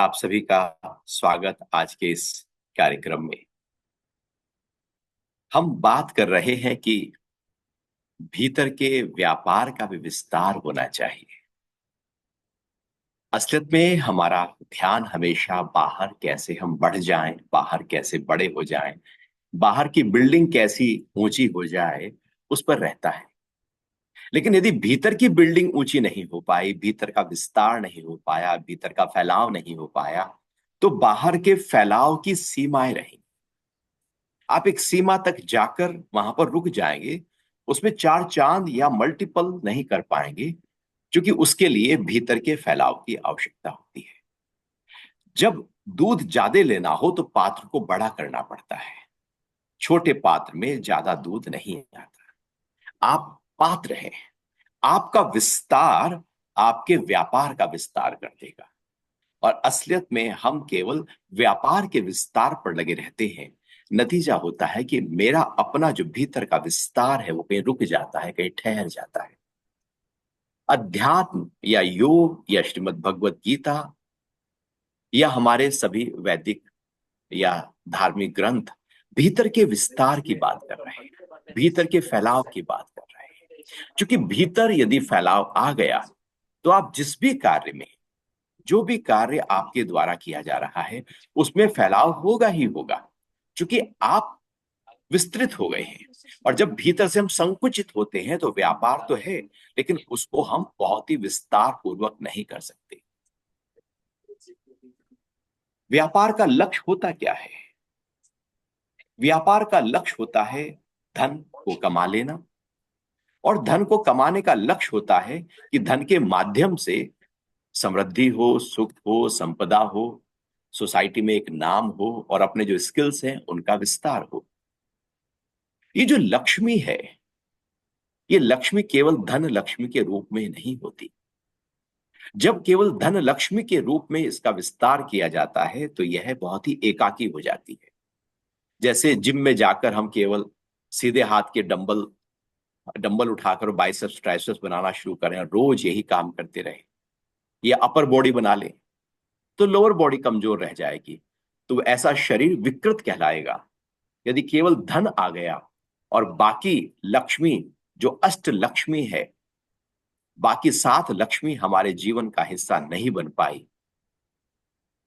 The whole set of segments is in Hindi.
आप सभी का स्वागत आज के इस कार्यक्रम में। हम बात कर रहे हैं कि भीतर के व्यापार का भी विस्तार होना चाहिए। असलियत में हमारा ध्यान हमेशा बाहर कैसे हम बढ़ जाएं, बाहर कैसे बड़े हो जाएं, बाहर की बिल्डिंग कैसी ऊंची हो जाए, उस पर रहता है। लेकिन यदि भीतर की बिल्डिंग ऊंची नहीं हो पाई, भीतर का विस्तार नहीं हो पाया, भीतर का फैलाव नहीं हो पाया, तो बाहर के फैलाव की सीमाएं रही। आप एक सीमा तक जाकर वहां पर रुक जाएंगे, उसमें चार चांद या मल्टीपल नहीं कर पाएंगे, क्योंकि उसके लिए भीतर के फैलाव की आवश्यकता होती है। जब दूध ज्यादा लेना हो तो पात्र को बड़ा करना पड़ता है। छोटे पात्र में ज्यादा दूध नहीं आता। आप पात्र हैं। आपका विस्तार आपके व्यापार का विस्तार कर देगा। और असलियत में हम केवल व्यापार के विस्तार पर लगे रहते हैं। नतीजा होता है कि मेरा अपना जो भीतर का विस्तार है वो कहीं रुक जाता है, कहीं ठहर जाता है। अध्यात्म या योग या श्रीमद् भगवत गीता या हमारे सभी वैदिक या धार्मिक ग्रंथ भीतर के विस्तार की बात कर रहे हैं, भीतर के फैलाव की बात कर रहे हैं। क्योंकि भीतर यदि फैलाव आ गया तो आप जिस भी कार्य में, जो भी कार्य आपके द्वारा किया जा रहा है, उसमें फैलाव होगा ही होगा। क्योंकि आप विस्तृत हो गए हैं। और जब भीतर से हम संकुचित होते हैं तो व्यापार तो है, लेकिन उसको हम बहुत ही विस्तार पूर्वक नहीं कर सकते। व्यापार का लक्ष्य होता क्या है? व्यापार का लक्ष्य होता है धन को कमा लेना। और धन को कमाने का लक्ष्य होता है कि धन के माध्यम से समृद्धि हो, सुख हो, संपदा हो, सोसाइटी में एक नाम हो और अपने जो स्किल्स हैं उनका विस्तार हो। ये जो लक्ष्मी है, ये लक्ष्मी केवल धन लक्ष्मी के रूप में नहीं होती। जब केवल धन लक्ष्मी के रूप में इसका विस्तार किया जाता है तो यह बहुत ही एकाकी हो जाती है। जैसे जिम में जाकर हम केवल सीधे हाथ के डंबल डंबल उठाकर बाइसेप्स ट्राइसेप्स बनाना शुरू करें और रोज यही काम करते रहे, या अपर बॉडी बना ले, तो लोअर बॉडी कमजोर रह जाएगी। तो ऐसा शरीर विकृत कहलाएगा। यदि केवल धन आ गया और बाकी लक्ष्मी, जो अष्ट लक्ष्मी है, बाकी सात लक्ष्मी हमारे जीवन का हिस्सा नहीं बन पाई,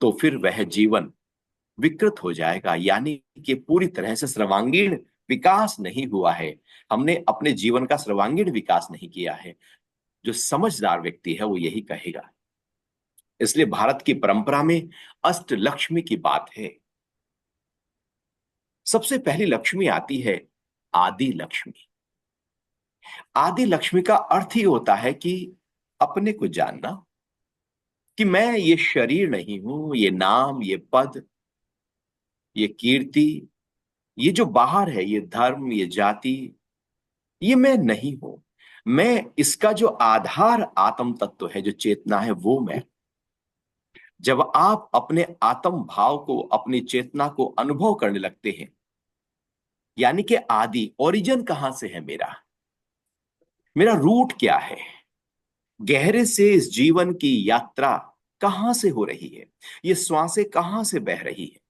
तो फिर वह जीवन विकृत हो जाएगा। यानी कि पूरी तरह से सर्वांगीण विकास नहीं हुआ है। हमने अपने जीवन का सर्वांगीण विकास नहीं किया है। जो समझदार व्यक्ति है वो यही कहेगा। इसलिए भारत की परंपरा में अष्ट लक्ष्मी की बात है। सबसे पहली लक्ष्मी आती है आदि लक्ष्मी। आदि लक्ष्मी का अर्थ ही होता है कि अपने को जानना, कि मैं ये शरीर नहीं हूं, ये नाम, ये पद, ये कीर्ति, ये जो बाहर है, ये धर्म, ये जाति, ये मैं नहीं हूं। मैं इसका जो आधार आत्म तत्व है, जो चेतना है, वो मैं। जब आप अपने आत्म भाव को, अपनी चेतना को अनुभव करने लगते हैं, यानी कि आदि ओरिजिन कहां से है, मेरा मेरा रूट क्या है, गहरे से इस जीवन की यात्रा कहां से हो रही है, ये श्वासें कहां से बह रही है,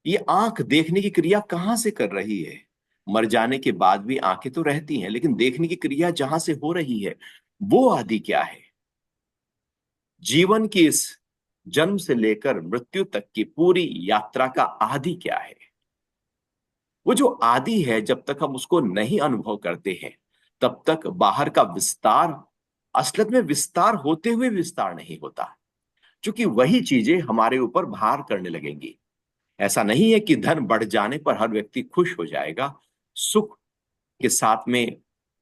ये आंख देखने की क्रिया कहां से कर रही है। मर जाने के बाद भी आंखें तो रहती हैं, लेकिन देखने की क्रिया जहां से हो रही है, वो आदि क्या है। जीवन की इस जन्म से लेकर मृत्यु तक की पूरी यात्रा का आदि क्या है। वो जो आदि है, जब तक हम उसको नहीं अनुभव करते हैं, तब तक बाहर का विस्तार असलियत में विस्तार होते हुए विस्तार नहीं होता। क्योंकि वही चीजें हमारे ऊपर भार करने लगेंगी। ऐसा नहीं है कि धन बढ़ जाने पर हर व्यक्ति खुश हो जाएगा, सुख के साथ में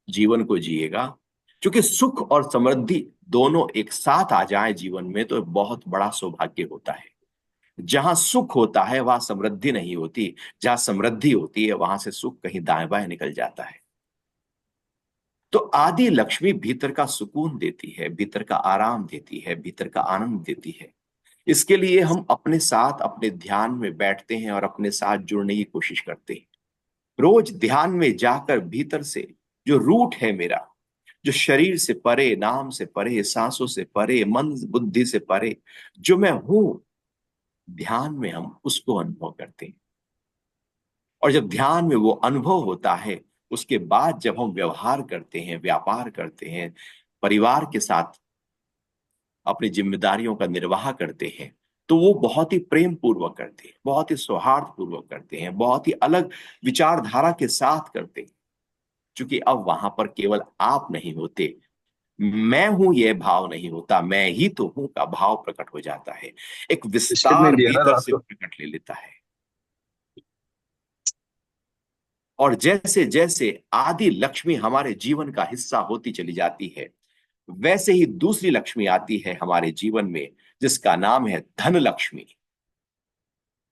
जीवन को जिएगा। क्योंकि सुख और समृद्धि दोनों एक साथ आ जाए जीवन में तो बहुत बड़ा सौभाग्य होता है। जहां सुख होता है वहां समृद्धि नहीं होती, जहां समृद्धि होती है वहां से सुख कहीं दाएं बाएं निकल जाता है। तो आदि लक्ष्मी भीतर का सुकून देती है, भीतर का आराम देती है, भीतर का आनंद देती है। इसके लिए हम अपने साथ अपने ध्यान में बैठते हैं और अपने साथ जुड़ने की कोशिश करते हैं। रोज ध्यान में जाकर भीतर से जो रूट है मेरा, जो शरीर से परे, नाम से परे, सांसों से परे, मन बुद्धि से परे, जो मैं हूं, ध्यान में हम उसको अनुभव करते हैं। और जब ध्यान में वो अनुभव होता है, उसके बाद जब हम व्यवहार करते हैं, व्यापार करते हैं, परिवार के साथ अपनी जिम्मेदारियों का निर्वाह करते हैं, तो वो बहुत ही प्रेम पूर्वक करते हैं, बहुत ही सौहार्द पूर्वक करते हैं, बहुत ही अलग विचारधारा के साथ करते हैं। क्योंकि अब वहां पर केवल आप नहीं होते, मैं हूं यह भाव नहीं होता, मैं ही तो हूं का भाव प्रकट हो जाता है। एक बिस्किट विस्तार नहीं दिया ना भीतर रात से को। प्रकट ले लेता है। और जैसे जैसे आदि लक्ष्मी हमारे जीवन का हिस्सा होती चली जाती है, वैसे ही दूसरी लक्ष्मी आती है हमारे जीवन में, जिसका नाम है धन लक्ष्मी।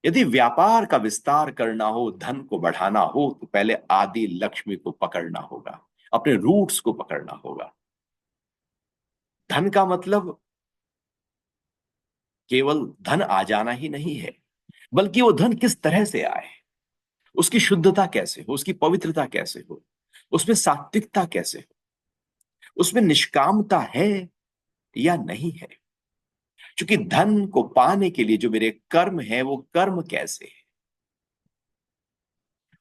यदि व्यापार का विस्तार करना हो, धन को बढ़ाना हो, तो पहले आदि लक्ष्मी को पकड़ना होगा, अपने रूट्स को पकड़ना होगा। धन का मतलब केवल धन आ जाना ही नहीं है, बल्कि वो धन किस तरह से आए, उसकी शुद्धता कैसे हो, उसकी पवित्रता कैसे हो, उसमें सात्विकता कैसे हो, उसमें निष्कामता है या नहीं है। क्योंकि धन को पाने के लिए जो मेरे कर्म है, वो कर्म कैसे है,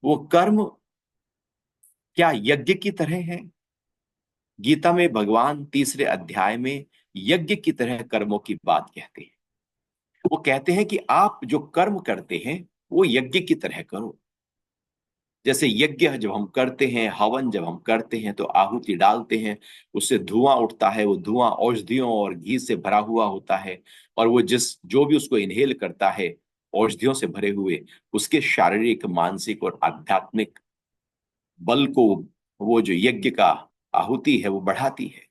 वो कर्म क्या यज्ञ की तरह है? गीता में भगवान तीसरे अध्याय में यज्ञ की तरह कर्मों की बात कहते हैं। वो कहते हैं कि आप जो कर्म करते हैं, वो यज्ञ की तरह करो। जैसे यज्ञ जब हम करते हैं, हवन जब हम करते हैं, तो आहुति डालते हैं, उससे धुआं उठता है, वो धुआं औषधियों और घी से भरा हुआ होता है। और वो जो भी उसको इनहेल करता है, औषधियों से भरे हुए, उसके शारीरिक, मानसिक और आध्यात्मिक बल को वो जो यज्ञ का आहुति है वो बढ़ाती है।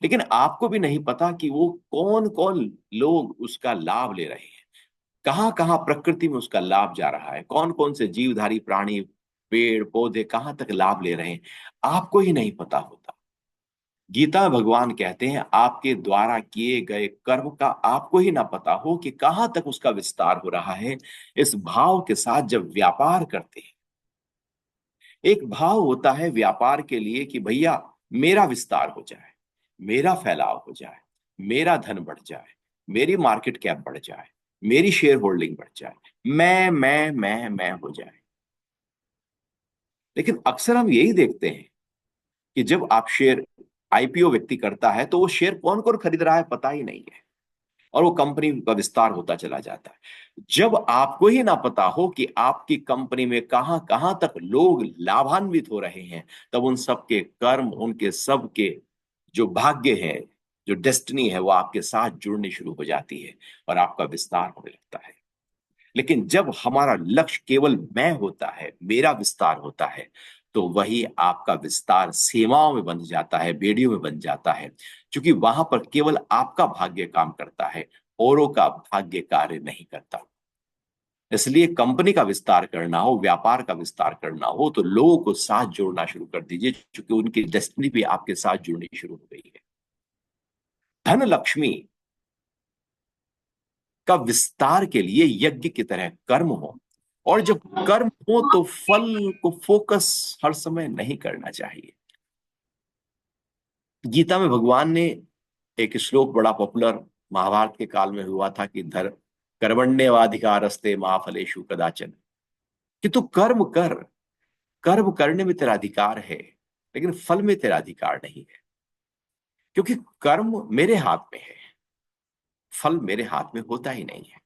लेकिन आपको भी नहीं पता कि वो कौन कौन लोग उसका लाभ ले रहे हैं, कहां कहां प्रकृति में उसका लाभ जा रहा है, कौन कौन से जीवधारी प्राणी, पेड़ पौधे कहां तक लाभ ले रहे हैं, आपको ही नहीं पता होता। गीता में भगवान कहते हैं, आपके द्वारा किए गए कर्म का आपको ही ना पता हो कि कहां तक उसका विस्तार हो रहा है। इस भाव के साथ जब व्यापार करते हैं, एक भाव होता है व्यापार के लिए कि भैया मेरा विस्तार हो जाए, मेरा फैलाव हो जाए, मेरा धन बढ़ जाए, मेरी मार्केट कैप बढ़ जाए, मेरी शेयर होल्डिंग बढ़ जाए, मैं हो जाए। लेकिन अक्सर हम यही देखते हैं कि जब आप शेयर, आईपीओ व्यक्ति करता है, तो वो शेयर कौन कौन खरीद रहा है पता ही नहीं है, और वो कंपनी का विस्तार होता चला जाता है। जब आपको ही ना पता हो कि आपकी कंपनी में कहां कहां तक लोग लाभान्वित हो रहे हैं, तब उन सबके कर्म, उनके सबके जो भाग्य है, जो डेस्टिनी है, वो आपके साथ जुड़नी शुरू हो जाती है और आपका विस्तार होने लगता है। लेकिन जब हमारा लक्ष्य केवल मैं होता है, मेरा विस्तार होता है, तो वही आपका विस्तार सीमाओं में बन जाता है, बेड़ियों में बन जाता है। क्योंकि वहां पर केवल आपका भाग्य काम करता है, औरों का भाग्य कार्य नहीं करता। इसलिए कंपनी का विस्तार करना हो, व्यापार का विस्तार करना हो, तो लोगों को साथ जोड़ना शुरू कर दीजिए, क्योंकि उनकी डेस्टिनी भी आपके साथ जुड़नी शुरू हो गई है। धन लक्ष्मी का विस्तार के लिए यज्ञ की तरह कर्म हो, और जब कर्म हो तो फल को फोकस हर समय नहीं करना चाहिए। गीता में भगवान ने एक श्लोक बड़ा पॉपुलर महाभारत के काल में हुआ था कि धर कर्मण्येवाधिकारस्ते मा फलेषु कदाचन, कि तू कर्म कर, कर्म करने में तेरा अधिकार है, लेकिन फल में तेरा अधिकार नहीं है। क्योंकि कर्म मेरे हाथ में है, फल मेरे हाथ में होता ही नहीं है।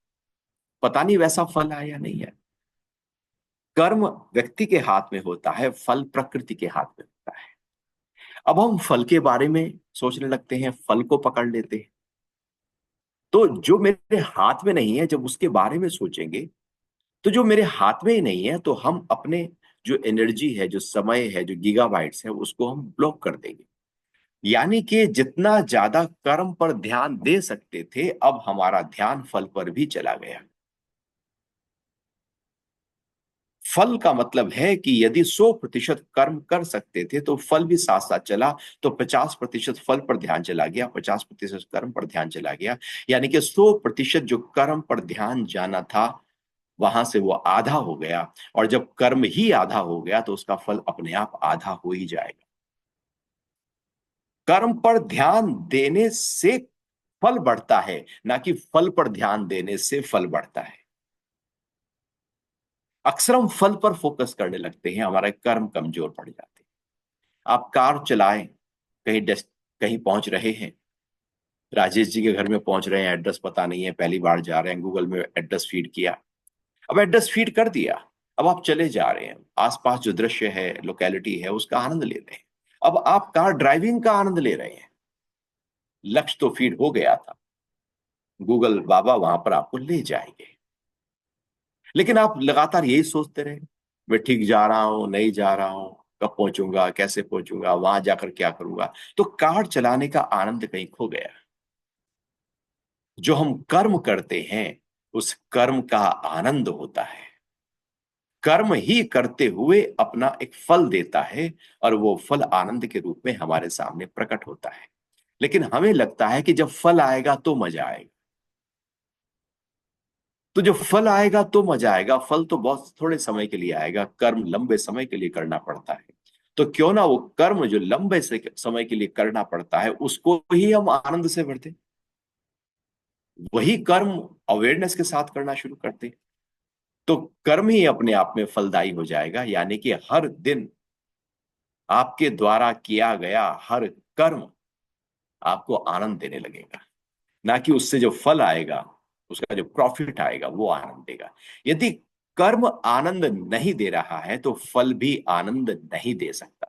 पता नहीं वैसा फल है या नहीं है। कर्म व्यक्ति के हाथ में होता है, फल प्रकृति के हाथ में होता है। अब हम फल के बारे में सोचने लगते हैं, फल को पकड़ लेते हैं। तो जो मेरे हाथ में नहीं है, जब उसके बारे में सोचेंगे, तो जो मेरे हाथ में ही नहीं है, तो हम अपने जो एनर्जी है, जो समय है, जो गीगाबाइट्स है, उसको हम ब्लॉक कर देंगे। यानी कि जितना ज्यादा कर्म पर ध्यान दे सकते थे, अब हमारा ध्यान फल पर भी चला गया। फल का मतलब है कि यदि 100% कर्म कर सकते थे, तो फल भी साथ साथ चला, तो 50% फल पर ध्यान चला गया, 50% कर्म पर ध्यान चला गया। यानी कि 100% जो कर्म पर ध्यान जाना था, वहां से वो आधा हो गया। और जब कर्म ही आधा हो गया, तो उसका फल अपने आप आधा हो ही जाएगा। कर्म पर ध्यान देने से फल बढ़ता है, ना कि फल पर ध्यान देने से फल बढ़ता है। अक्सर हम फल पर फोकस करने लगते हैं, हमारे कर्म कमजोर पड़ जाते हैं। आप कार चलाएं, कहीं पहुंच रहे हैं, राजेश जी के घर में पहुंच रहे हैं, एड्रेस पता नहीं है, पहली बार जा रहे हैं, गूगल में एड्रेस फीड किया, अब एड्रेस फीड कर दिया, अब आप चले जा रहे हैं, आसपास जो दृश्य है, लोकेलिटी है, उसका आनंद ले रहे हैं। अब आप कार ड्राइविंग का आनंद ले रहे हैं, लक्ष्य तो फीड हो गया था, गूगल बाबा वहां पर आपको ले जाएंगे, लेकिन आप लगातार यही सोचते रहे, मैं ठीक जा रहा हूं नहीं जा रहा हूं, कब पहुंचूंगा, कैसे पहुंचूंगा, वहां जाकर क्या करूंगा, तो कार चलाने का आनंद कहीं खो गया। जो हम कर्म करते हैं, उस कर्म का आनंद होता है। कर्म ही करते हुए अपना एक फल देता है, और वो फल आनंद के रूप में हमारे सामने प्रकट होता है। लेकिन हमें लगता है कि जब फल आएगा तो मजा आएगा, तो जब फल आएगा तो मजा आएगा, फल तो बहुत थोड़े समय के लिए आएगा, कर्म लंबे समय के लिए करना पड़ता है। तो क्यों ना वो कर्म जो लंबे से समय के लिए करना पड़ता है, उसको ही हम आनंद से भरते, वही कर्म अवेयरनेस के साथ करना शुरू करते, तो कर्म ही अपने आप में फलदायी हो जाएगा। यानी कि हर दिन आपके द्वारा किया गया हर कर्म आपको आनंद देने लगेगा, ना कि उससे जो फल आएगा, उसका जो प्रॉफिट आएगा वो आनंद देगा। यदि कर्म आनंद नहीं दे रहा है तो फल भी आनंद नहीं दे सकता,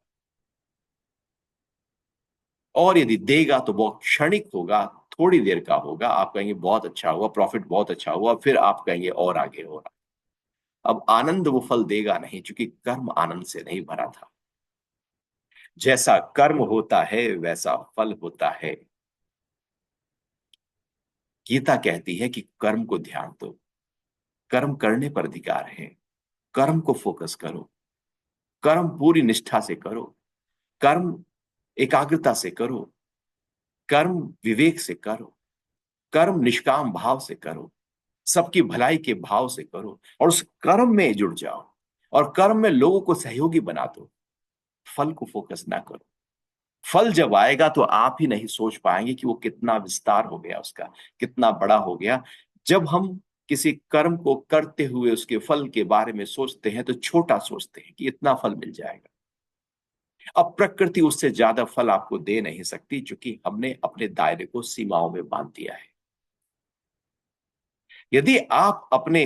और यदि देगा तो बहुत क्षणिक होगा, थोड़ी देर का होगा, आप कहेंगे बहुत अच्छा हुआ, प्रॉफिट बहुत अच्छा हुआ, फिर आप कहेंगे और आगे हो रहा। अब आनंद वो फल देगा नहीं, क्योंकि कर्म आनंद से नहीं भरा था। जैसा कर्म होता है वैसा फल होता है। गीता कहती है कि कर्म को ध्यान दो, कर्म करने पर अधिकार है, कर्म को फोकस करो, कर्म पूरी निष्ठा से करो, कर्म एकाग्रता से करो, कर्म विवेक से करो, कर्म निष्काम भाव से करो, सबकी भलाई के भाव से करो, और उस कर्म में जुड़ जाओ, और कर्म में लोगों को सहयोगी बना दो। फल को फोकस ना करो। फल जब आएगा तो आप ही नहीं सोच पाएंगे कि वो कितना विस्तार हो गया, उसका कितना बड़ा हो गया। जब हम किसी कर्म को करते हुए उसके फल के बारे में सोचते हैं तो छोटा सोचते हैं कि इतना फल मिल जाएगा। अब प्रकृति उससे ज्यादा फल आपको दे नहीं सकती, क्योंकि हमने अपने दायरे को सीमाओं में बांध दिया है। यदि आप अपने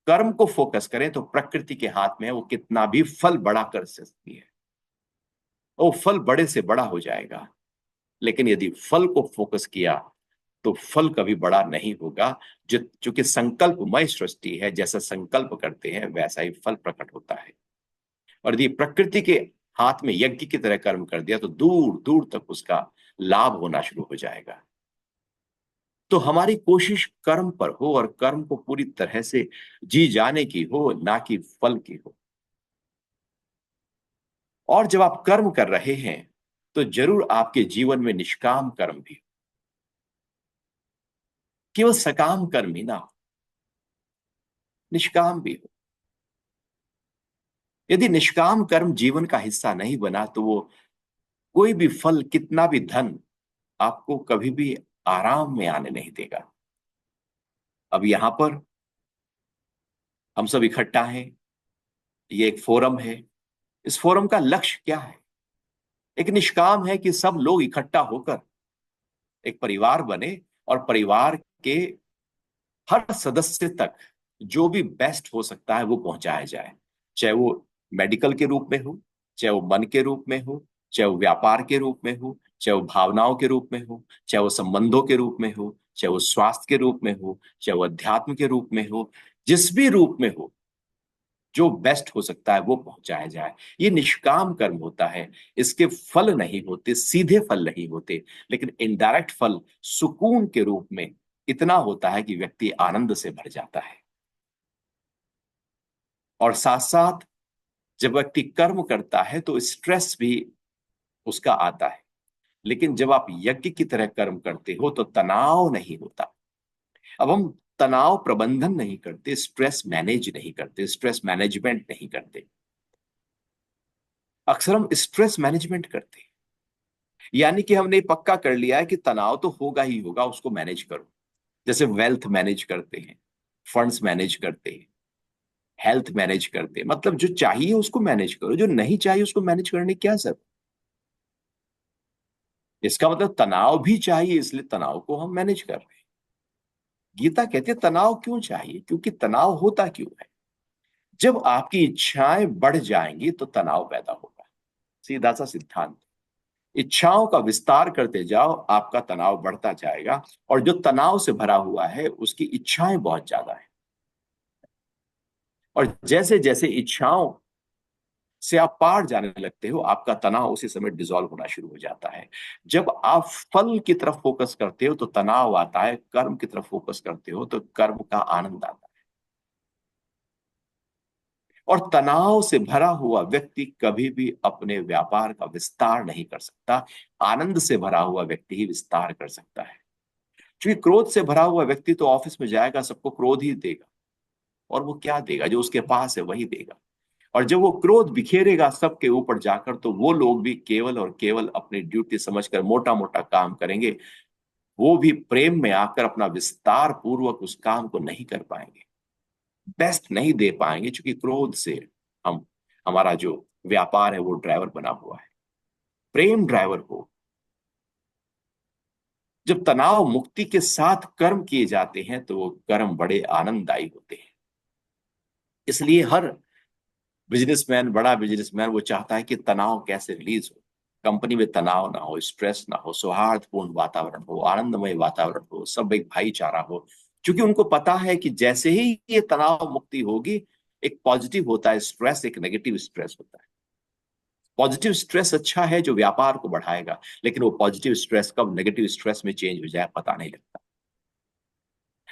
कर्म को फोकस करें तो प्रकृति के हाथ में है, वो कितना भी फल बड़ा कर सकती है, वो फल बड़े से बड़ा हो जाएगा। लेकिन यदि फल को फोकस किया तो फल कभी बड़ा नहीं होगा। जो चूंकि संकल्पमय सृष्टि है, जैसा संकल्प करते हैं वैसा ही फल प्रकट होता है। और यदि प्रकृति के हाथ में यज्ञ की तरह कर्म कर दिया तो दूर दूर तक उसका लाभ होना शुरू हो जाएगा। तो हमारी कोशिश कर्म पर हो, और कर्म को पूरी तरह से जी जाने की हो, ना कि फल की हो। और जब आप कर्म कर रहे हैं तो जरूर आपके जीवन में निष्काम कर्म भी हो, केवल सकाम कर्म ही ना हो, निष्काम भी हो। यदि निष्काम कर्म जीवन का हिस्सा नहीं बना तो वो कोई भी फल, कितना भी धन, आपको कभी भी आराम में आने नहीं देगा। अब यहां पर हम सब इकट्ठा हैं, ये एक फोरम है, इस फोरम का लक्ष्य क्या है? एक निष्काम है कि सब लोग इकट्ठा होकर एक परिवार बने, और परिवार के हर सदस्य तक जो भी बेस्ट हो सकता है वो पहुंचाया जाए। चाहे वो मेडिकल के रूप में हो, चाहे वो मन के रूप में हो, चाहे वो व्यापार के रूप में हो, चाहे वो भावनाओं के रूप में हो, चाहे वो संबंधों के रूप में हो, चाहे वो स्वास्थ्य के रूप में हो, चाहे वो अध्यात्म के रूप में हो, जिस भी रूप में हो, जो बेस्ट हो सकता है वो पहुंचाया जाए। ये निष्काम कर्म होता है। इसके फल नहीं होते, सीधे फल नहीं होते, लेकिन इनडायरेक्ट फल सुकून के रूप में इतना होता है कि व्यक्ति आनंद से भर जाता है। और साथ साथ जब व्यक्ति कर्म करता है तो स्ट्रेस भी उसका आता है, लेकिन जब आप यज्ञ की तरह कर्म करते हो तो तनाव नहीं होता। अब हम तनाव प्रबंधन नहीं करते, स्ट्रेस मैनेज नहीं करते, स्ट्रेस मैनेजमेंट नहीं करते। अक्सर हम स्ट्रेस मैनेजमेंट करते हैं। यानी कि हमने पक्का कर लिया है कि तनाव तो होगा ही होगा, उसको मैनेज करो। जैसे वेल्थ मैनेज करते हैं, फंड्स मैनेज करते हैं, हेल्थ मैनेज करते हैं, मतलब जो चाहिए उसको मैनेज करो, जो नहीं चाहिए उसको मैनेज करने की क्या जरूरत। इसका मतलब तनाव भी चाहिए, इसलिए तनाव को हम मैनेज कर रहे हैं। गीता कहती है तनाव क्यों चाहिए, क्योंकि तनाव होता क्यों है। जब आपकी इच्छाएं बढ़ जाएंगी तो तनाव पैदा होगा। सीधा सा सिद्धांत। इच्छाओं का विस्तार करते जाओ, आपका तनाव बढ़ता जाएगा। और जो तनाव से भरा हुआ है उसकी इच्छाएं बहुत ज्यादा है। और जैसे जैसे इच्छाओं से आप पार जाने लगते हो, आपका तनाव उसी समय डिसॉल्व होना शुरू हो जाता है। जब आप फल की तरफ फोकस करते हो तो तनाव आता है, कर्म की तरफ फोकस करते हो तो कर्म का आनंद आता है। और तनाव से भरा हुआ व्यक्ति कभी भी अपने व्यापार का विस्तार नहीं कर सकता। आनंद से भरा हुआ व्यक्ति ही विस्तार कर सकता है। क्योंकि क्रोध से भरा हुआ व्यक्ति तो ऑफिस में जाएगा, सबको क्रोध ही देगा। और वो क्या देगा, जो उसके पास है वही देगा। और जब वो क्रोध बिखेरेगा सबके ऊपर जाकर, तो वो लोग भी केवल और केवल अपनी ड्यूटी समझकर मोटा मोटा काम करेंगे। वो भी प्रेम में आकर अपना विस्तार पूर्वक उस काम को नहीं कर पाएंगे, बेस्ट नहीं दे पाएंगे, क्योंकि क्रोध से हम हमारा जो व्यापार है वो ड्राइवर बना हुआ है। प्रेम ड्राइवर हो। जब तनाव मुक्ति के साथ कर्म किए जाते हैं तो वो कर्म बड़े आनंददायी होते हैं। इसलिए हर बिजनेसमैन, बड़ा बिजनेसमैन, वो चाहता है कि तनाव कैसे रिलीज हो। कंपनी में तनाव ना हो, स्ट्रेस ना हो, सौहार्दपूर्ण वातावरण हो, आनंदमय वातावरण हो, सब एक भाईचारा हो। क्योंकि उनको पता है कि जैसे ही ये तनाव मुक्ति होगी, एक पॉजिटिव होता है स्ट्रेस, एक नेगेटिव स्ट्रेस होता है। पॉजिटिव स्ट्रेस अच्छा है जो व्यापार को बढ़ाएगा, लेकिन वो पॉजिटिव स्ट्रेस कब नेगेटिव स्ट्रेस में चेंज हो जाए पता नहीं लगता।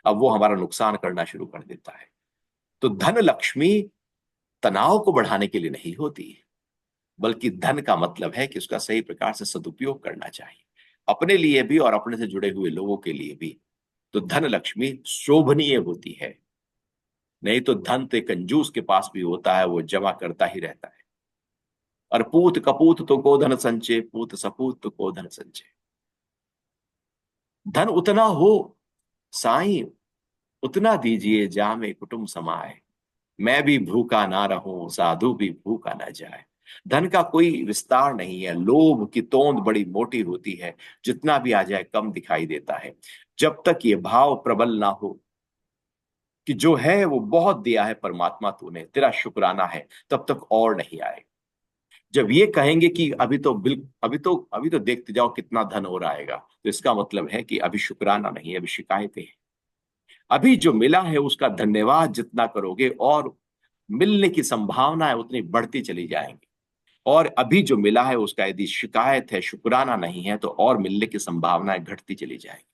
अब वो हमारा नुकसान करना शुरू कर देता है। तो धन लक्ष्मी तनाव को बढ़ाने के लिए नहीं होती, बल्कि धन का मतलब है कि उसका सही प्रकार से सदुपयोग करना चाहिए, अपने लिए भी और अपने से जुड़े हुए लोगों के लिए भी। तो धन लक्ष्मी शोभनीय होती है। नहीं तो धन तो कंजूस के पास भी होता है, वो जमा करता ही रहता है। और पूत कपूत तो गोधन संचय, पूत सपूत तो गोधन संचय। धन उतना हो साईं, उतना दीजिए जामे कुटुंब समाए। मैं भी भूखा ना रहूं, साधु भी भूखा ना जाए। धन का कोई विस्तार नहीं है, लोभ की तोंद बड़ी मोटी होती है। जितना भी आ जाए कम दिखाई देता है। जब तक ये भाव प्रबल ना हो कि जो है वो बहुत दिया है परमात्मा तूने, तेरा शुक्राना है, तब तक और नहीं आए। जब ये कहेंगे कि अभी तो देखते जाओ कितना धन हो रहा है, तो इसका मतलब है कि अभी शुक्राना नहीं है, अभी शिकायतें हैं। अभी जो मिला है उसका धन्यवाद जितना करोगे, और मिलने की संभावना है उतनी बढ़ती चली जाएंगी। और अभी जो मिला है उसका यदि शिकायत है, शुक्राना नहीं है, तो और मिलने की संभावनाएं घटती चली जाएंगी।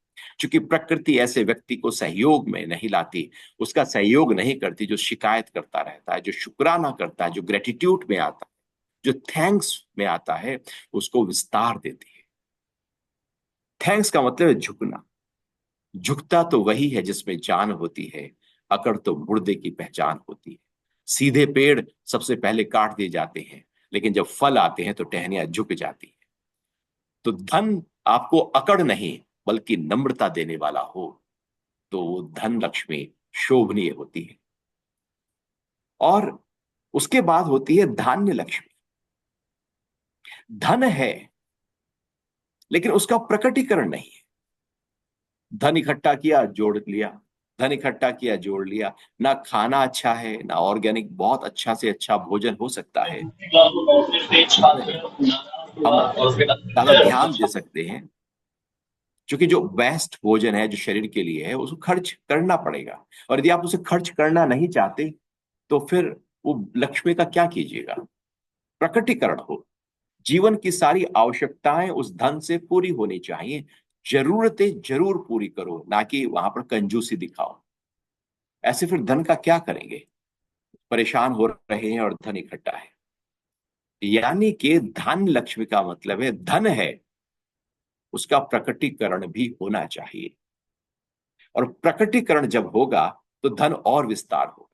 क्योंकि प्रकृति ऐसे व्यक्ति को सहयोग में नहीं लाती, उसका सहयोग नहीं करती जो शिकायत करता रहता है। जो शुक्राना करता है, जो ग्रेटिट्यूड में आता है, जो थैंक्स में आता है, उसको विस्तार देती है। थैंक्स का मतलब है झुकना। झुकता तो वही है जिसमें जान होती है, अकड़ तो मुर्दे की पहचान होती है। सीधे पेड़ सबसे पहले काट दिए जाते हैं, लेकिन जब फल आते हैं तो टहनियां झुक जाती है। तो धन आपको अकड़ नहीं बल्कि नम्रता देने वाला हो, तो वो धन लक्ष्मी शोभनीय होती है। और उसके बाद होती है धान्य लक्ष्मी। धन है लेकिन उसका प्रकटीकरण नहीं है। धन इकट्ठा किया जोड़ लिया, धन इकट्ठा किया जोड़ लिया। ना खाना अच्छा है, ना ऑर्गेनिक बहुत अच्छा से अच्छा भोजन हो सकता है, जिसमें हम ज्यादा ध्यान दे सकते हैं। क्योंकि जो बेस्ट भोजन है जो शरीर के लिए है उसको खर्च करना पड़ेगा। और यदि आप उसे खर्च करना नहीं चाहते तो फिर वो लक्ष्मी का क्या कीजिएगा। प्रकटीकरण हो। जीवन की सारी आवश्यकताएं उस धन से पूरी होनी चाहिए। जरूरतें जरूर पूरी करो, ना कि वहां पर कंजूसी दिखाओ। ऐसे फिर धन का क्या करेंगे। परेशान हो रहे हैं और धन इकट्ठा है। यानी कि धन लक्ष्मी का मतलब है धन है, उसका प्रकटीकरण भी होना चाहिए। और प्रकटीकरण जब होगा तो धन और विस्तार होगा।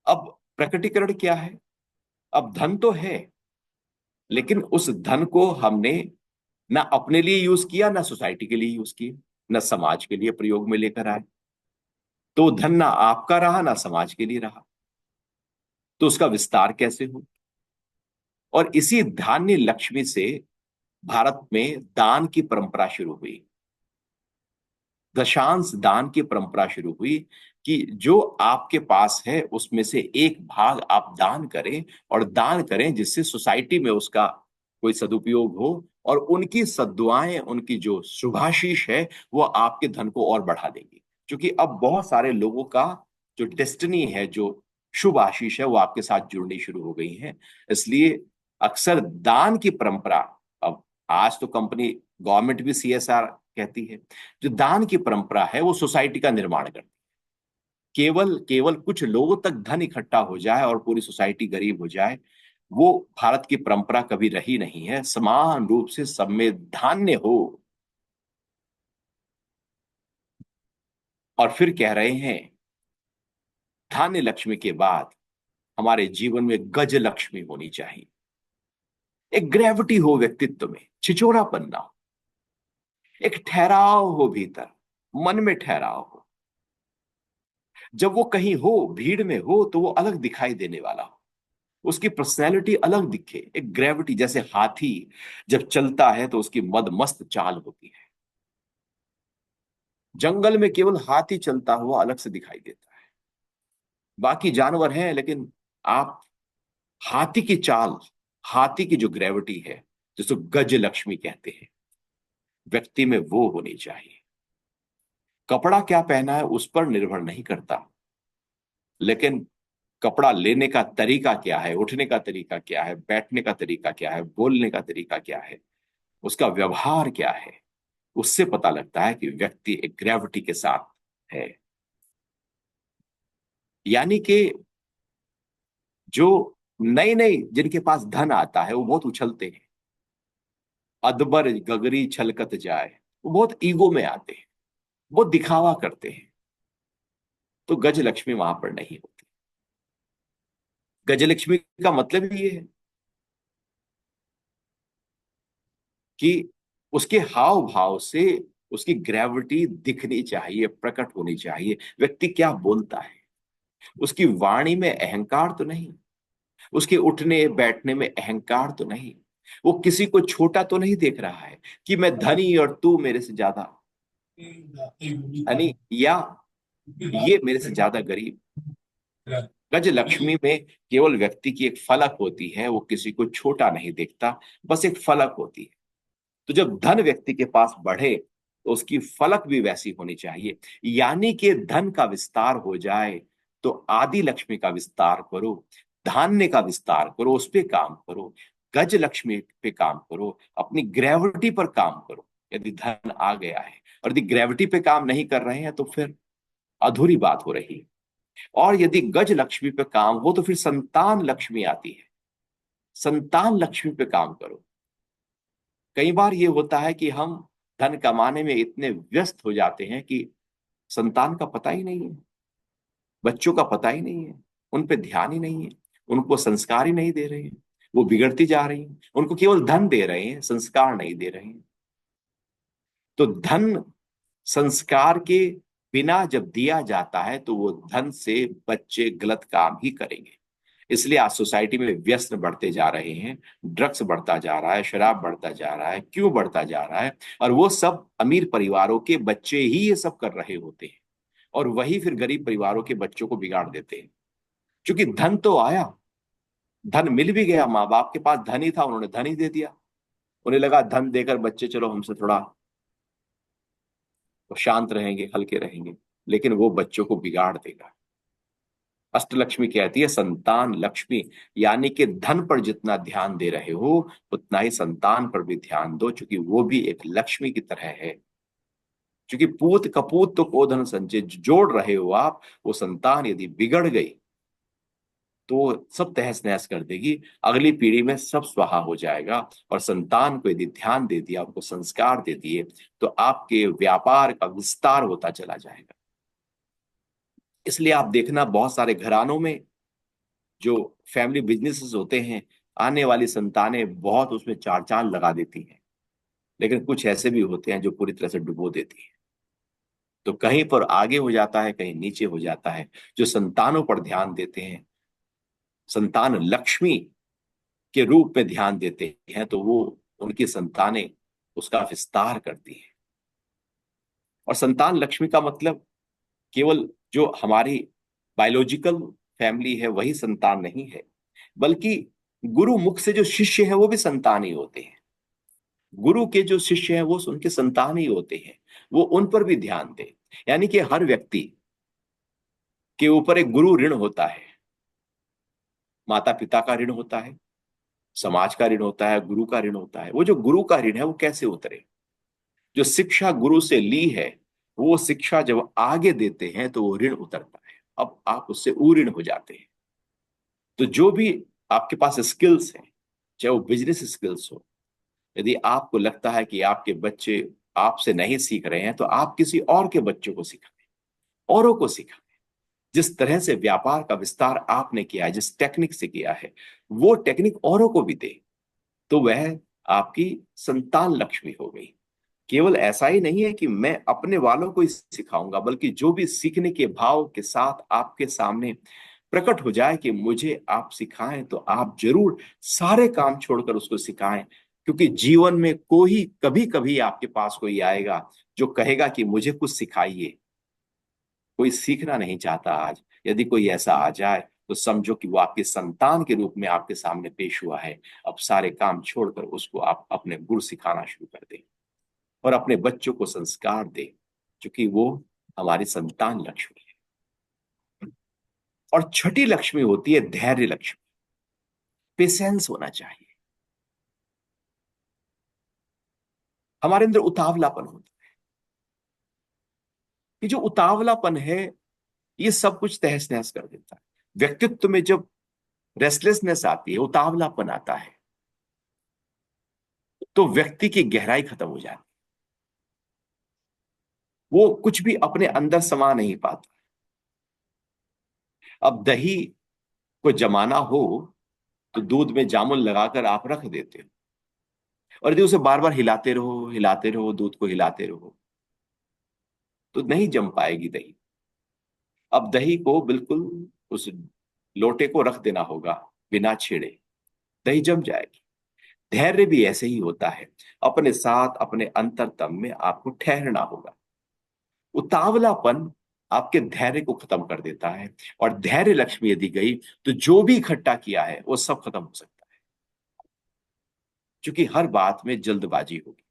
अब प्रकटीकरण क्या है। अब धन तो है, लेकिन उस धन को हमने ना अपने लिए यूज किया, ना सोसाइटी के लिए यूज किया, ना समाज के लिए प्रयोग में लेकर आए। तो धन ना आपका रहा ना समाज के लिए रहा, तो उसका विस्तार कैसे हो? और इसी धान्य लक्ष्मी से भारत में दान की परंपरा शुरू हुई, दशांश दान की परंपरा शुरू हुई, कि जो आपके पास है उसमें से एक भाग आप दान करें, और दान करें जिससे सोसाइटी में उसका कोई सदुपयोग हो, और उनकी सद्दुआएं, उनकी जो शुभाशीष है वो आपके धन को और बढ़ा देगी। क्योंकि अब बहुत सारे लोगों का जो डेस्टिनी है, जो शुभ आशीष है, वो आपके साथ जुड़नी शुरू हो गई है। इसलिए अक्सर दान की परंपरा, अब आज तो कंपनी, गवर्नमेंट भी सीएसआर कहती है, जो दान की परंपरा है वो सोसाइटी का निर्माण करती है। केवल केवल कुछ लोगों तक धन इकट्ठा हो जाए और पूरी सोसाइटी गरीब हो जाए, वो भारत की परंपरा कभी रही नहीं है। समान रूप से सब में धान्य हो। और फिर कह रहे हैं, धान्य लक्ष्मी के बाद हमारे जीवन में गज लक्ष्मी होनी चाहिए। एक ग्रेविटी हो व्यक्तित्व में, छिचोरापन ना हो, एक ठहराव हो भीतर, मन में ठहराव हो। जब वो कहीं हो, भीड़ में हो, तो वो अलग दिखाई देने वाला हो, उसकी पर्सनैलिटी अलग दिखे। एक ग्रेविटी, जैसे हाथी जब चलता है तो उसकी मद मस्त चाल होती है, जंगल में केवल हाथी चलता हुआ अलग से दिखाई देता है। बाकी जानवर हैं, लेकिन आप हाथी की चाल, हाथी की जो ग्रेविटी है, जिसको गज लक्ष्मी कहते हैं, व्यक्ति में वो होनी चाहिए। कपड़ा क्या पहना है उस पर निर्भर नहीं करता, लेकिन कपड़ा लेने का तरीका क्या है, उठने का तरीका क्या है, बैठने का तरीका क्या है, बोलने का तरीका क्या है, उसका व्यवहार क्या है, उससे पता लगता है कि व्यक्ति एक ग्रेविटी के साथ है। यानी कि जो नई नई जिनके पास धन आता है वो बहुत उछलते हैं, अदबर गगरी छलकत जाए, वो बहुत ईगो में आते हैं, बहुत दिखावा करते हैं। तो गज लक्ष्मी वहां पर नहीं होती। गजलक्ष्मी का मतलब ही ये है कि उसके हाव भाव से उसकी ग्रेविटी दिखनी चाहिए, प्रकट होनी चाहिए। व्यक्ति क्या बोलता है, उसकी वाणी में अहंकार तो नहीं, उसके उठने बैठने में अहंकार तो नहीं, वो किसी को छोटा तो नहीं देख रहा है कि मैं धनी और तू मेरे से ज्यादा धनी, या ये मेरे से ज्यादा गरीब। गज लक्ष्मी में केवल व्यक्ति की एक फलक होती है, वो किसी को छोटा नहीं देखता, बस एक फलक होती है। तो जब धन व्यक्ति के पास बढ़े तो उसकी फलक भी वैसी होनी चाहिए। यानी कि धन का विस्तार हो जाए तो आदि लक्ष्मी का विस्तार करो, धान्य का विस्तार करो, उस पे काम करो, गज लक्ष्मी पे काम करो, अपनी ग्रेविटी पर काम करो। यदि धन आ गया है और यदि ग्रेविटी पे काम नहीं कर रहे हैं तो फिर अधूरी बात हो रही है। और यदि गज लक्ष्मी पे काम हो तो फिर संतान लक्ष्मी आती है, संतान लक्ष्मी पे काम करो। कई बार ये होता है कि हम धन कमाने में इतने व्यस्त हो जाते हैं कि संतान का पता ही नहीं है, बच्चों का पता ही नहीं है, उन पे ध्यान ही नहीं है, उनको संस्कार ही नहीं दे रहे हैं, वो बिगड़ती जा रही हैं। उनको केवल धन दे रहे हैं, संस्कार नहीं दे रहे हैं। तो धन संस्कार के बिना जब दिया जाता है तो वो धन से बच्चे गलत काम ही करेंगे। इसलिए आज सोसाइटी में व्यसन बढ़ते जा रहे हैं, ड्रग्स बढ़ता जा रहा है, शराब बढ़ता जा रहा है। क्यों बढ़ता जा रहा है? और वो सब अमीर परिवारों के बच्चे ही ये सब कर रहे होते हैं, और वही फिर गरीब परिवारों के बच्चों को बिगाड़ देते हैं। क्योंकि धन तो आया, धन मिल भी गया, माँ बाप के पास धन ही था, उन्होंने धन ही दे दिया। उन्हें लगा धन देकर बच्चे चलो हमसे थोड़ा शांत रहेंगे, हल्के रहेंगे, लेकिन वो बच्चों को बिगाड़ देगा। अष्टलक्ष्मी कहती है संतान लक्ष्मी, यानी कि धन पर जितना ध्यान दे रहे हो उतना ही संतान पर भी ध्यान दो, क्योंकि वो भी एक लक्ष्मी की तरह है। क्योंकि पूत कपूत तो कोधन संचय जोड़ रहे हो आप, वो संतान यदि बिगड़ गई तो सब तहस नहस कर देगी, अगली पीढ़ी में सब स्वाहा हो जाएगा। और संतान को यदि ध्यान दे दिया, उनको संस्कार दे दिए, तो आपके व्यापार का विस्तार होता चला जाएगा। इसलिए आप देखना बहुत सारे घरानों में जो फैमिली बिजनेसेस होते हैं, आने वाली संतानें बहुत उसमें चार चांद लगा देती हैं, लेकिन कुछ ऐसे भी होते हैं जो पूरी तरह से डुबो देती हैं। तो कहीं पर आगे हो जाता है, कहीं नीचे हो जाता है। जो संतानों पर ध्यान देते हैं, संतान लक्ष्मी के रूप में ध्यान देते हैं, तो वो उनकी संतानें उसका विस्तार करती हैं। और संतान लक्ष्मी का मतलब केवल जो हमारी बायोलॉजिकल फैमिली है वही संतान नहीं है, बल्कि गुरु मुख से जो शिष्य है वो भी संतान ही होते हैं। गुरु के जो शिष्य हैं वो उनके संतान ही होते हैं। वो उन पर भी ध्यान दे। यानी कि हर व्यक्ति के ऊपर एक गुरु ऋण होता है। माता पिता का ऋण होता है, समाज का ऋण होता है, गुरु का ऋण होता है। वो जो गुरु का ऋण है वो कैसे उतरे? जो शिक्षा गुरु से ली है, वो शिक्षा जब आगे देते हैं तो वो ऋण उतरता है। अब आप उससे ऊऋण हो जाते हैं। तो जो भी आपके पास स्किल्स हैं, चाहे वो बिजनेस स्किल्स हो, यदि आपको लगता है कि आपके बच्चे आपसे नहीं सीख रहे हैं, तो आप किसी और के बच्चों को सिखाएं, औरों को सिखाएं। जिस तरह से व्यापार का विस्तार आपने किया है, जिस टेक्निक से किया है, वो टेक्निक औरों को भी दे। तो वह आपकी संतान लक्ष्मी हो गई। केवल ऐसा ही नहीं है कि मैं अपने वालों को ही सिखाऊंगा, बल्कि जो भी सीखने के भाव के साथ आपके सामने प्रकट हो जाए कि मुझे आप सिखाएं, तो आप जरूर सारे काम छोड़कर उसको सिखाएं। क्योंकि जीवन में कोई कभी कभी आपके पास कोई आएगा जो कहेगा कि मुझे कुछ सिखाइए। कोई सीखना नहीं चाहता आज। यदि कोई ऐसा आ जाए तो समझो कि वो आपके संतान के रूप में आपके सामने पेश हुआ है। अब सारे काम छोड़कर उसको आप अपने गुर सिखाना शुरू कर दें और अपने बच्चों को संस्कार दें, क्योंकि वो हमारी संतान लक्ष्मी है। और छठी लक्ष्मी होती है धैर्य लक्ष्मी। पेशेंस होना चाहिए। हमारे अंदर उतावलापन होता है। ये जो उतावलापन है, ये सब कुछ तहस नहस कर देता है। व्यक्तित्व में जब रेस्टलेसनेस आती है, उतावलापन आता है, तो व्यक्ति की गहराई खत्म हो जाती है। वो कुछ भी अपने अंदर समा नहीं पाता। अब दही को जमाना हो तो दूध में जामुन लगाकर आप रख देते हो, और यदि उसे बार बार हिलाते रहो, दूध को हिलाते रहो, तो नहीं जम पाएगी दही। अब दही को बिल्कुल उस लोटे को रख देना होगा, बिना छेड़े, दही जम जाएगी। धैर्य भी ऐसे ही होता है। अपने साथ अपने अंतरतम में आपको ठहरना होगा। उतावलापन आपके धैर्य को खत्म कर देता है। और धैर्य लक्ष्मी यदि गई तो जो भी इकट्ठा किया है वो सब खत्म हो सकता है। क्योंकि हर बात में जल्दबाजी होगी।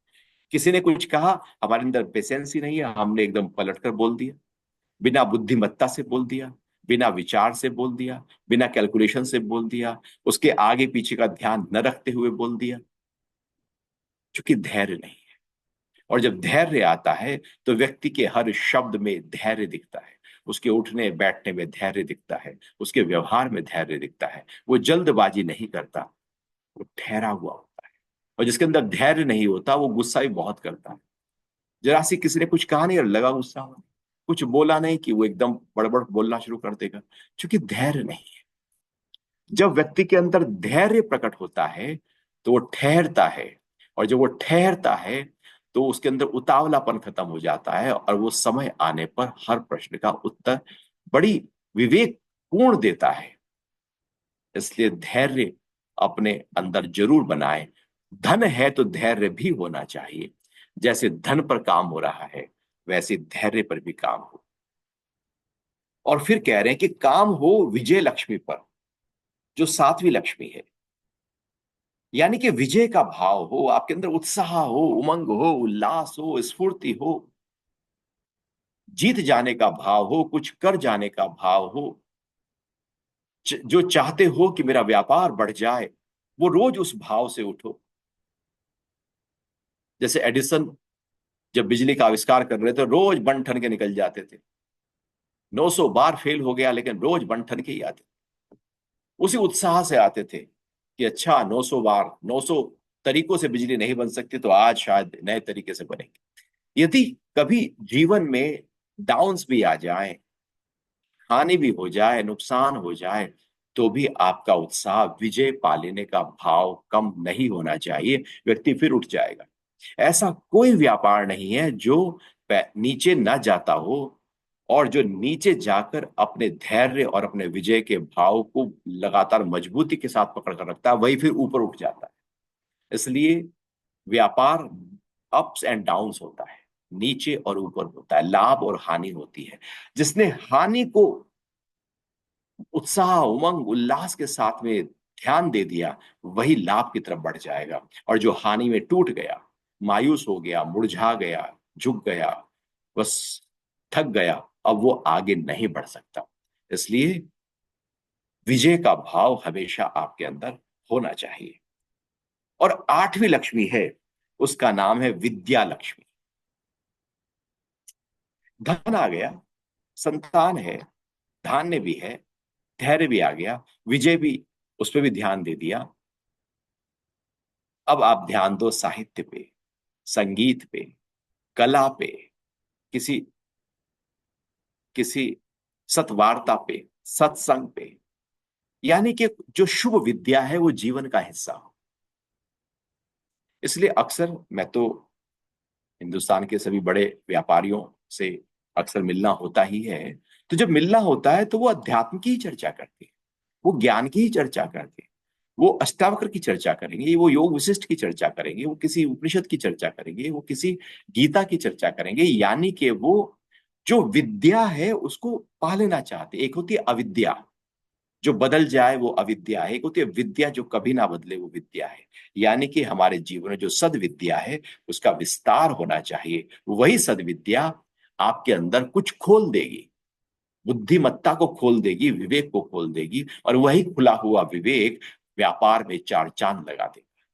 किसी ने कुछ कहा, हमारे अंदर पेशेंस ही नहीं है, हमने एकदम पलट कर बोल दिया, बिना बुद्धिमत्ता से बोल दिया, बिना विचार से बोल दिया, बिना कैलकुलेशन से बोल दिया, उसके आगे पीछे का ध्यान न रखते हुए बोल दिया। क्योंकि धैर्य नहीं है। और जब धैर्य आता है तो व्यक्ति के हर शब्द में धैर्य दिखता है, उसके उठने बैठने में धैर्य दिखता है, उसके व्यवहार में धैर्य दिखता है। वो जल्दबाजी नहीं करता, वो ठहरा हुआ होता है। और जिसके अंदर धैर्य नहीं होता वो गुस्सा भी बहुत करता है। जरा सी किसी ने कुछ कहा नहीं और लगा गुस्सा होने, कुछ बोला नहीं कि वो एकदम बड़बड़ बोलना शुरू कर देगा, क्योंकि धैर्य नहीं है। जब व्यक्ति के अंदर धैर्य प्रकट होता है तो वो ठहरता है। और जब वो ठहरता है तो उसके अंदर उतावलापन खत्म हो जाता है, और वो समय आने पर हर प्रश्न का उत्तर बड़ी विवेक पूर्ण देता है। इसलिए धैर्य अपने अंदर जरूर बनाए। धन है तो धैर्य भी होना चाहिए। जैसे धन पर काम हो रहा है, वैसे धैर्य पर भी काम हो। और फिर कह रहे हैं कि काम हो विजय लक्ष्मी पर, जो सातवीं लक्ष्मी है। यानी कि विजय का भाव हो आपके अंदर, उत्साह हो, उमंग हो, उल्लास हो, स्फूर्ति हो, जीत जाने का भाव हो, कुछ कर जाने का भाव हो। जो चाहते हो कि मेरा व्यापार बढ़ जाए, वो रोज उस भाव से उठो। जैसे एडिसन जब बिजली का आविष्कार कर रहे थे, रोज बन ठन के निकल जाते थे। 900 बार फेल हो गया, लेकिन रोज बन ठन के ही आते। उसी उत्साह से आते थे कि अच्छा, 900 बार, 900 तरीकों से बिजली नहीं बन सकती, तो आज शायद नए तरीके से बनेगी। यदि कभी जीवन में डाउन्स भी आ जाए, हानि भी हो जाए, नुकसान हो जाए, तो भी आपका उत्साह विजय पा लेने का भाव कम नहीं होना चाहिए, व्यक्ति फिर उठ जाएगा। ऐसा कोई व्यापार नहीं है जो नीचे ना जाता हो, और जो नीचे जाकर अपने धैर्य और अपने विजय के भाव को लगातार मजबूती के साथ पकड़ कर रखता है, वही फिर ऊपर उठ जाता है। इसलिए व्यापार अप्स एंड डाउन्स होता है, नीचे और ऊपर होता है, लाभ और हानि होती है। जिसने हानि को उत्साह, उमंग, उल्लास के साथ में ध्यान दे दिया, वही लाभ की तरफ बढ़ जाएगा। और जो हानि में टूट गया, मायूस हो गया, मुरझा गया, झुक गया, बस थक गया, अब वो आगे नहीं बढ़ सकता। इसलिए विजय का भाव हमेशा आपके अंदर होना चाहिए। और आठवीं लक्ष्मी है, उसका नाम है विद्या लक्ष्मी। धन आ गया, संतान है, धान्य भी है, धैर्य भी आ गया, विजय भी, उस पर भी ध्यान दे दिया। अब आप ध्यान दो साहित्य पे, संगीत पे, कला पे, किसी किसी सत्वार्ता पे, सत्संग पे। यानी कि जो शुभ विद्या है वो जीवन का हिस्सा हो। इसलिए अक्सर मैं तो हिंदुस्तान के सभी बड़े व्यापारियों से अक्सर मिलना होता ही है। तो जब मिलना होता है तो वो अध्यात्म की ही चर्चा करते हैं, वो ज्ञान की ही चर्चा करते हैं, वो अष्टावक्र की चर्चा करेंगे, वो योग विशिष्ट की चर्चा करेंगे, वो किसी उपनिषद की चर्चा करेंगे, वो किसी गीता की चर्चा करेंगे। यानी कि वो जो विद्या है उसको पा लेना चाहते। एक होती है अविद्या, जो बदल जाए वो अविद्या है। एक होती है विद्या, जो कभी ना बदले, वो विद्या है। यानी कि हमारे जीवन में जो सद्विद्या है उसका विस्तार होना चाहिए। वही सद्विद्या आपके अंदर कुछ खोल देगी, बुद्धिमत्ता को खोल देगी, विवेक को खोल देगी, और वही खुला हुआ विवेक व्यापार में चार चांद लगा देगा।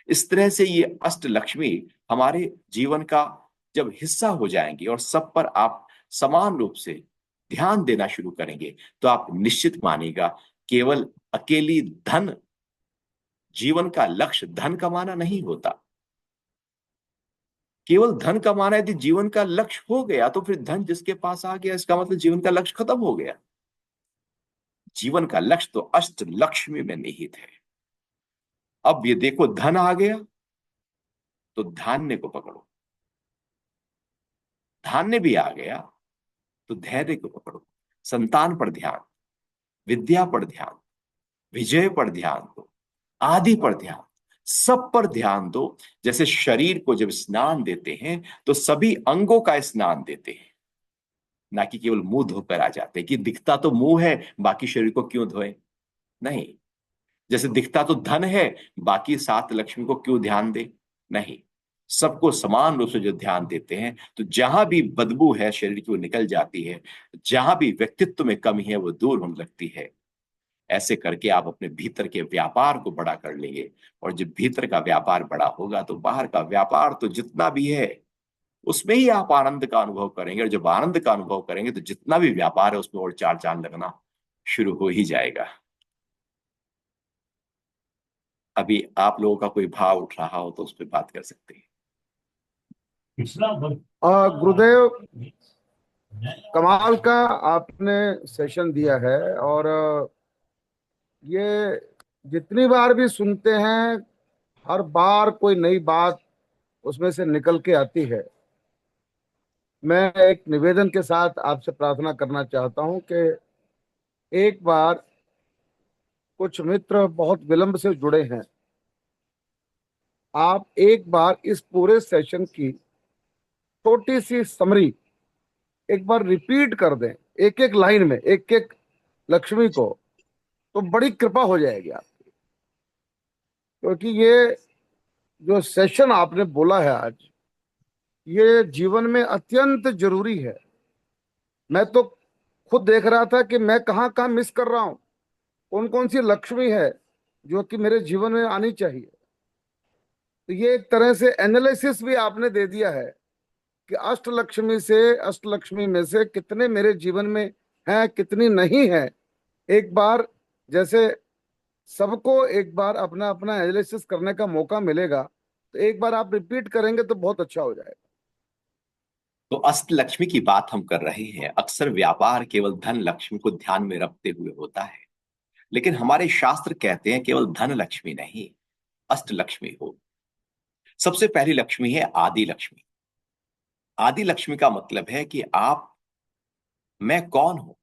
इस तरह से ये अष्ट लक्ष्मी हमारे जीवन का जब हिस्सा हो जाएंगी और सब पर आप समान रूप से ध्यान देना शुरू करेंगे, तो आप निश्चित मानिएगा, केवल अकेली धन, जीवन का लक्ष्य धन कमाना नहीं होता। केवल धन कमाना यदि जीवन का लक्ष्य हो गया तो फिर धन जिसके पास आ गया, इसका मतलब जीवन का लक्ष्य खत्म हो गया। जीवन का लक्ष्य तो अष्ट लक्ष्मी में निहित है। अब ये देखो, धन आ गया तो धान्य को पकड़ो, धान्य भी आ गया तो धैर्य को पकड़ो, संतान पर ध्यान, विद्या पर ध्यान, विजय पर ध्यान दो, आदि पर ध्यान, सब पर ध्यान दो। जैसे शरीर को जब स्नान देते हैं तो सभी अंगों का स्नान देते हैं, ना कि केवल मुंह धोकर आ जाते हैं कि दिखता तो मुंह है, बाकी शरीर को क्यों धोए। नहीं। जैसे दिखता तो धन है, बाकी सात लक्ष्मी को क्यों ध्यान दे। नहीं। सबको समान रूप से जो ध्यान देते हैं, तो जहां भी बदबू है शरीर की वो निकल जाती है, जहां भी व्यक्तित्व में कमी है वो दूर होने लगती है। ऐसे करके आप अपने भीतर के व्यापार को बड़ा कर लेंगे, और जब भीतर का व्यापार बड़ा होगा तो बाहर का व्यापार तो जितना भी है उसमें ही आप आनंद का अनुभव करेंगे। और जब आनंद का अनुभव करेंगे तो जितना भी व्यापार है उसमें और चार चांद लगना शुरू हो ही जाएगा। अभी आप लोगों का कोई भाव उठ रहा हो तो उस पर बात कर सकते हैं। गुरुदेव, कमाल का आपने सेशन दिया है। और ये जितनी बार भी सुनते हैं, हर बार कोई नई बात उसमें से निकल के आती है। मैं एक निवेदन के साथ आपसे प्रार्थना करना चाहता हूं कि एक बार, कुछ मित्र बहुत विलंब से जुड़े हैं, आप एक बार इस पूरे सेशन की छोटी सी समरी एक बार रिपीट कर दें, एक एक लाइन में, एक एक लक्ष्मी को, तो बड़ी कृपा हो जाएगी आप। क्योंकि ये जो सेशन आपने बोला है आज, ये जीवन में अत्यंत जरूरी है। मैं तो खुद देख रहा था कि मैं कहाँ कहाँ मिस कर रहा हूँ, कौन कौन सी लक्ष्मी है जो कि मेरे जीवन में आनी चाहिए। तो ये एक तरह से एनालिसिस भी आपने दे दिया है कि अष्टलक्ष्मी में से कितने मेरे जीवन में हैं, कितनी नहीं है। एक बार, जैसे सबको एक बार अपना अपना एनालिसिस करने का मौका मिलेगा, तो एक बार आप रिपीट करेंगे तो बहुत अच्छा हो जाएगा। तो अष्ट लक्ष्मी की बात हम कर रहे हैं। अक्सर व्यापार केवल धन लक्ष्मी को ध्यान में रखते हुए होता है। लेकिन हमारे शास्त्र कहते हैं केवल धन लक्ष्मी नहीं, अष्ट लक्ष्मी हो। सबसे पहली लक्ष्मी है आदि लक्ष्मी। आदि लक्ष्मी का मतलब है कि आप, मैं कौन हूं,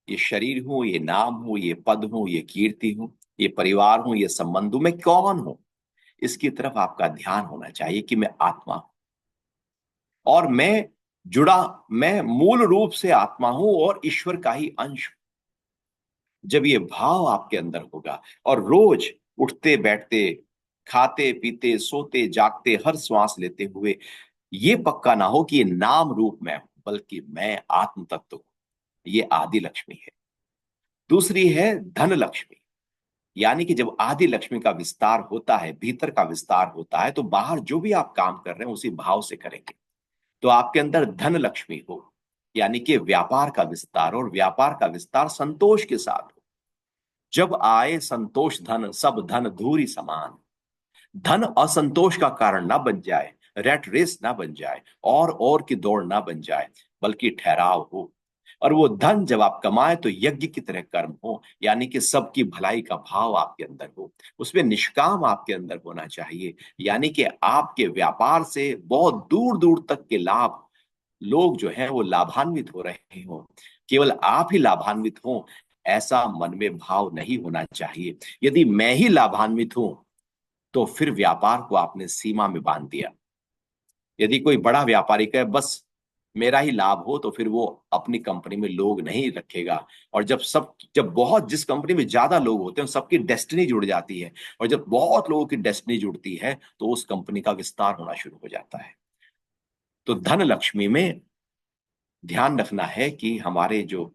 ये शरीर हूं, ये नाम हूं, ये पद हूं, ये कीर्ति हूं, ये परिवार हूं, ये संबंध हूं, मैं कौन हूं, इसकी तरफ आपका ध्यान होना चाहिए कि मैं आत्मा हूं और जुड़ा मैं मूल रूप से आत्मा हूं और ईश्वर का ही अंश हूं। जब ये भाव आपके अंदर होगा और रोज उठते बैठते, खाते पीते सोते जागते, हर श्वास लेते हुए ये पक्का ना हो कि ये नाम रूप मैं हूं, बल्कि मैं आत्म तत्व हूं, ये आदि लक्ष्मी है। दूसरी है धन लक्ष्मी। यानी कि जब आदि लक्ष्मी का विस्तार होता है, भीतर का विस्तार होता है, तो बाहर जो भी आप काम कर रहे हैं उसी भाव से करेंगे। तो आपके अंदर धन लक्ष्मी हो, यानी कि व्यापार का विस्तार, और व्यापार का विस्तार संतोष के साथ हो। जब आए संतोष धन, सब धन धूरी समान। धन असंतोष का कारण ना बन जाए, रेट रेस ना बन जाए, और की दौड़ ना बन जाए, बल्कि ठहराव हो। और वो धन जब आप कमाए तो यज्ञ की तरह कर्म हो, यानी कि सबकी भलाई का भाव आपके अंदर हो, उसमें निष्काम आपके अंदर होना चाहिए। यानी कि आपके व्यापार से बहुत दूर दूर तक के लाभ, लोग जो है वो लाभान्वित हो रहे हो, केवल आप ही लाभान्वित हो, ऐसा मन में भाव नहीं होना चाहिए। यदि मैं ही लाभान्वित हूं तो फिर व्यापार को आपने सीमा में बांध दिया। यदि कोई बड़ा व्यापारी कहे बस मेरा ही लाभ हो, तो फिर वो अपनी कंपनी में लोग नहीं रखेगा। और जब बहुत, जिस कंपनी में ज्यादा लोग होते हैं सबकी डेस्टिनी जुड़ जाती है, और जब बहुत लोगों की डेस्टिनी जुड़ती है तो उस कंपनी का विस्तार होना शुरू हो जाता है। तो धन लक्ष्मी में ध्यान रखना है कि हमारे जो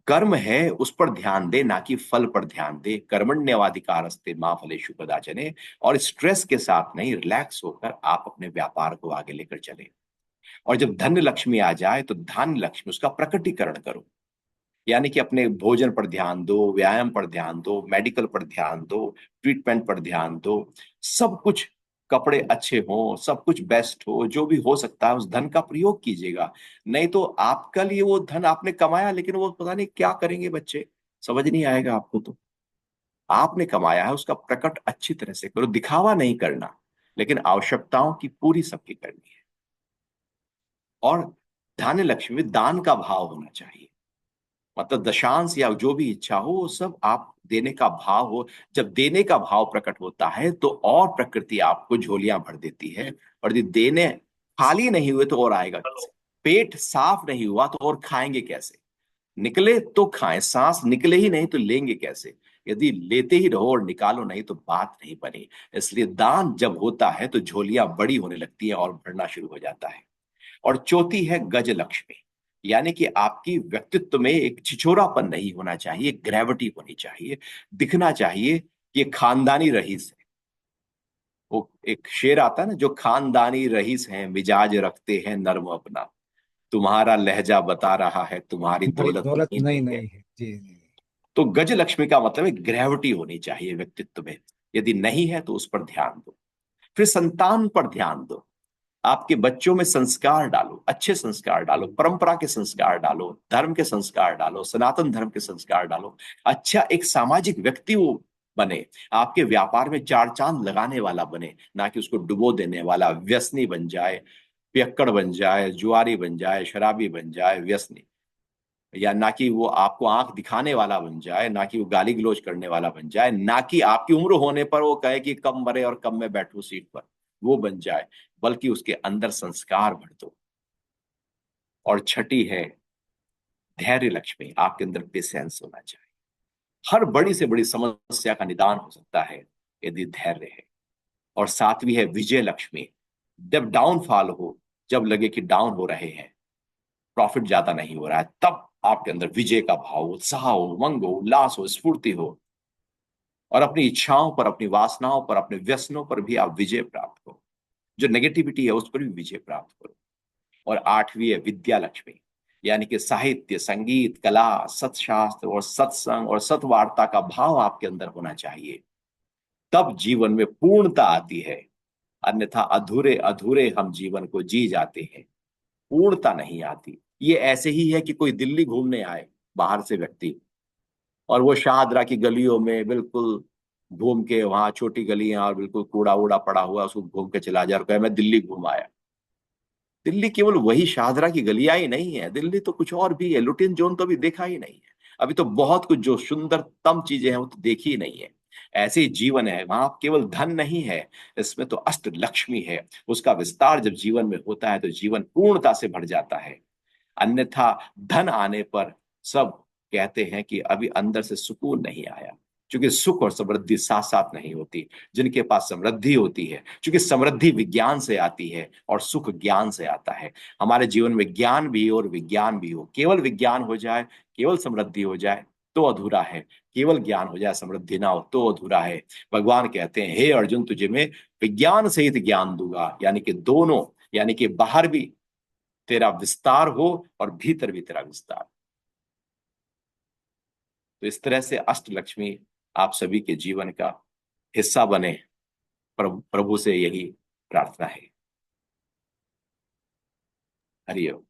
कर्म है उस पर ध्यान दे, ना कि फल पर ध्यान दे। कर्मण्यवाधिकारस्ते मां फलेषु कदाचने। और स्ट्रेस के साथ नहीं, रिलैक्स होकर आप अपने व्यापार को आगे लेकर चले। और जब धन लक्ष्मी आ जाए तो धन लक्ष्मी उसका प्रकटीकरण करो। यानी कि अपने भोजन पर ध्यान दो, व्यायाम पर ध्यान दो, मेडिकल पर ध्यान दो, ट्रीटमेंट पर ध्यान दो। सब कुछ, कपड़े अच्छे हो, सब कुछ बेस्ट हो, जो भी हो सकता है उस धन का प्रयोग कीजिएगा। नहीं तो आपका लिए वो धन आपने कमाया, लेकिन वो पता नहीं क्या करेंगे बच्चे, समझ नहीं आएगा आपको। तो आपने कमाया है उसका प्रकट अच्छी तरह से करो, दिखावा नहीं करना, लेकिन आवश्यकताओं की पूरी सबकी करनी है। और धान्य लक्ष्मी में दान का भाव होना चाहिए। मतलब दशांश या जो भी इच्छा हो वो सब आप देने का भाव हो। जब देने का भाव प्रकट होता है तो और प्रकृति आपको झोलियां भर देती है। और यदि देने खाली नहीं हुए तो और आएगा कैसे? पेट साफ नहीं हुआ तो और खाएंगे कैसे? निकले तो खाएं, सांस निकले ही नहीं तो लेंगे कैसे? यदि लेते ही रहो और निकालो नहीं तो बात नहीं बनी। इसलिए दान जब होता है तो झोलियां बड़ी होने लगती हैं और भरना शुरू हो जाता है। और चौथी है गज लक्ष्मी। यानी कि आपकी व्यक्तित्व में एक छिछोरापन नहीं होना चाहिए, ग्रेविटी होनी चाहिए। दिखना चाहिए कि ये खानदानी रईस है। वो एक शेर आता है ना, जो खानदानी रईस हैं, मिजाज रखते हैं नर्म अपना, तुम्हारा लहजा बता रहा है तुम्हारी दौलत दौलत नहीं नहीं नहीं है। नहीं है जी जी। तो गज लक्ष्मी का मतलब है ग्रेविटी होनी चाहिए व्यक्तित्व में। यदि नहीं है तो उस पर ध्यान दो। फिर संतान पर ध्यान दो। आपके बच्चों में संस्कार डालो, अच्छे संस्कार डालो, परंपरा के संस्कार डालो, धर्म के संस्कार डालो, सनातन धर्म के संस्कार डालो। अच्छा एक सामाजिक व्यक्ति वो बने, आपके व्यापार में चार चांद लगाने वाला बने, ना कि उसको डुबो देने वाला व्यसनी बन जाए, पियक्कड़ बन जाए, जुआरी बन जाए, शराबी बन जाए, व्यसनी। या ना कि वो आपको आंख दिखाने वाला बन जाए, ना कि वो गाली गलौज करने वाला बन जाए, ना कि आपकी उम्र होने पर वो कहे कि कब मरे और कब मैं बैठूं सीट पर, वो बन जाए। बल्कि उसके अंदर संस्कार भर दो। और छठी है धैर्य लक्ष्मी। आपके अंदर पेशेंस होना चाहिए। हर बड़ी से बड़ी समस्या का निदान हो सकता है यदि धैर्य है। और सातवीं है विजय लक्ष्मी। जब डाउनफॉल हो, जब लगे कि डाउन हो रहे हैं, प्रॉफिट ज्यादा नहीं हो रहा है, तब आपके अंदर विजय का भाव, उत्साह हो, उमंग हो, उल्लास हो, स्फूर्ति हो, और अपनी इच्छाओं पर, अपनी वासनाओं पर, अपने व्यसनों पर भी आप विजय प्राप्त करो। जो नेगेटिविटी है उस पर भी विजय प्राप्त करो। और आठवीं है विद्या लक्ष्मी। यानी कि साहित्य, संगीत, कला, सत्शास्त्र और सत्संग और सत्वार्ता का भाव आपके अंदर होना चाहिए। तब जीवन में पूर्णता आती है। अन्यथा अधूरे अधूरे हम जीवन को जी जाते हैं, पूर्णता नहीं आती। ये ऐसे ही है कि कोई दिल्ली घूमने आए बाहर से व्यक्ति, और वो शाहदरा की गलियों में बिल्कुल घूम के, वहां छोटी गलियां और बिल्कुल कूड़ा वूड़ा पड़ा हुआ, उसको घूम के चला जाए और कहे मैं दिल्ली घूम आया। दिल्ली केवल वही शाहदरा की गलियां ही नहीं है, दिल्ली तो कुछ और भी है। लुटिन जोन तो अभी देखा ही नहीं है। अभी तो बहुत कुछ जो सुंदरतम चीजें हैं वो तो देखी ही नहीं है। ऐसे ही जीवन है, वहां केवल धन नहीं है, इसमें तो अष्ट लक्ष्मी है। उसका विस्तार जब जीवन में होता है तो जीवन पूर्णता से भर जाता है। अन्यथा धन आने पर सब कहते हैं कि अभी अंदर से सुकून नहीं आया, क्योंकि सुख और समृद्धि साथ साथ नहीं होती। जिनके पास समृद्धि होती है, क्योंकि समृद्धि विज्ञान से आती है और सुख ज्ञान से आता है। हमारे जीवन में ज्ञान भी हो और विज्ञान भी हो। केवल विज्ञान हो जाए, केवल समृद्धि हो जाए तो अधूरा है। केवल ज्ञान हो जाए, समृद्धि ना हो तो अधूरा है। भगवान कहते हैं, हे अर्जुन, तुझे मैं विज्ञान सहित ज्ञान दूंगा, यानी कि दोनों, यानी कि बाहर भी तेरा विस्तार हो और भीतर भी तेरा विस्तार। तो इस तरह से अष्ट लक्ष्मी आप सभी के जीवन का हिस्सा बने। प्रभु प्रभु से यही प्रार्थना है। हरिओम।